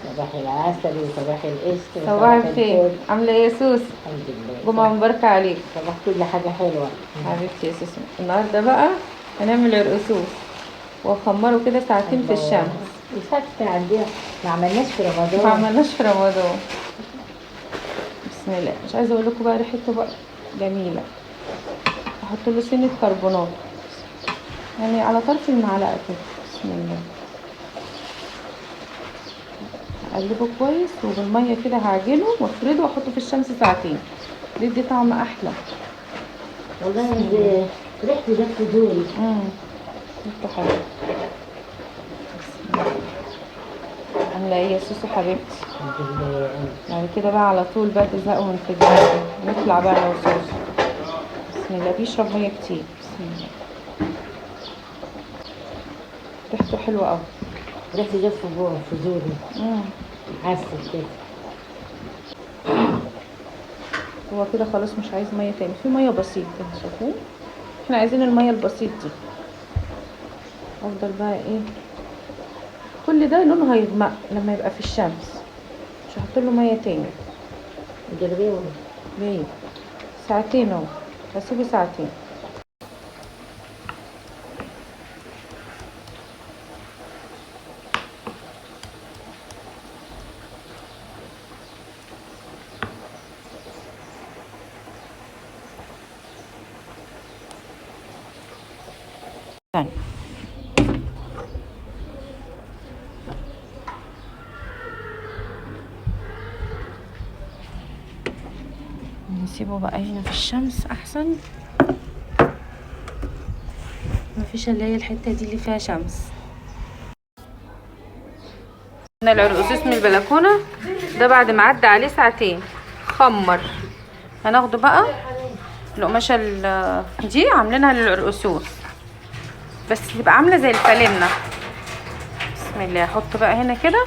صباح العسل وصباح القشطة صباح وصباح الخير، الفل. عاملة ايه يا سوس؟ الحمد لله. جمعة مباركة عليك صباح كل حاجة حلوة. حبيبتي يا سوس. النهاردة بقى هنعمل عرقسوس واخمره كده ساعتين في الله، الشمس. الفتة عندنا ما عملناش في ما رمضان. عملناش في رمضان. بسم الله، مش عايزة اقول لكم بقى ريحته بقى جميلة. احط له سنة كربونات يعني على طرف المعلقة كده. بسم الله، اقلبه كويس وبالمية كده هعجنه وافرده واحطه في الشمس ساعتين، بيدي طعم احلى. والله ريحته جت في دوري. ريحته حلوة. عاملة ايه يا سوسو حبيبتي؟ الحمد لله. بعد كده بقى على طول بقى تزهقوا من الفيديوهات دي، نطلع بقى انا وسوسو. بسم الله، بيشرب مية كتير. بسم الله، ريحته حلوة اوي. ريحته جت في دوري. عسل كده. هو كده خلاص مش عايز مية تاني، في مية بسيط كده شايفين؟ احنا عايزين المية البسيط دي. افضل بقى ايه، كل ده لونه هيغمق لما يبقى في الشمس، مش هحط له مية تاني. جربيه. ليه؟ ساعتين اهو، هسيبه ساعتين. ثاني نسيبه بقى هنا في الشمس احسن، مفيش الا هي الحته دي اللي فيها شمس. انا العرقسوس من البلكونه ده بعد ما عدى عليه ساعتين خمر، هناخده بقى القماشه دي عاملينها للعرقسوس بس تبقى عامله زي الفالنه. بسم الله، احط بقى هنا كده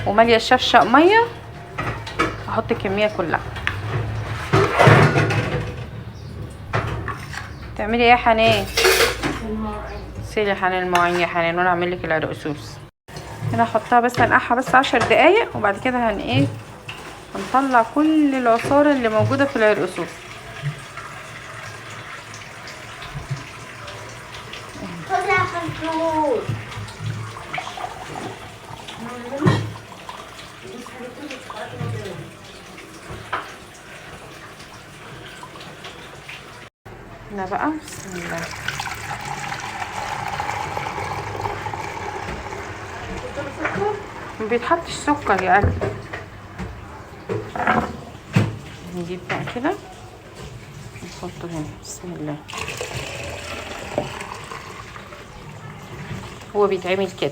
وماليه الشفشق ميه، احط الكميه كلها. تعملي ايه يا حنان؟ سيلي حنان المواعين يا حنان وانا اعمل لك العرقسوس. هنا احطها بس انقعها بس 10 دقايق وبعد كده ايه هنطلع كل العصاره اللي موجوده في العرقسوس. هنا بقى بسم الله، ما بيتحطش سكر يا قلبي. نجيب بقى كده نحطه هنا. بسم الله، هو بيتعمل كده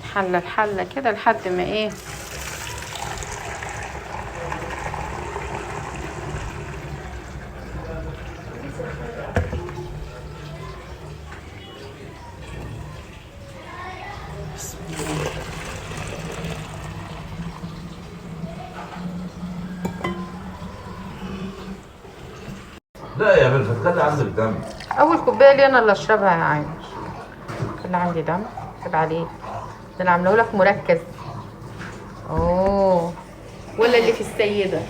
نحلى الحله كده لحد ما ايه بسم الله. لا يا بنت خلي عندك دم. اول كوبايه لي انا اللي اشربها يا عين، اللي عندي دم عيب عليك، ده انا عامله لك مركز. اوه، ولا اللي في السيده.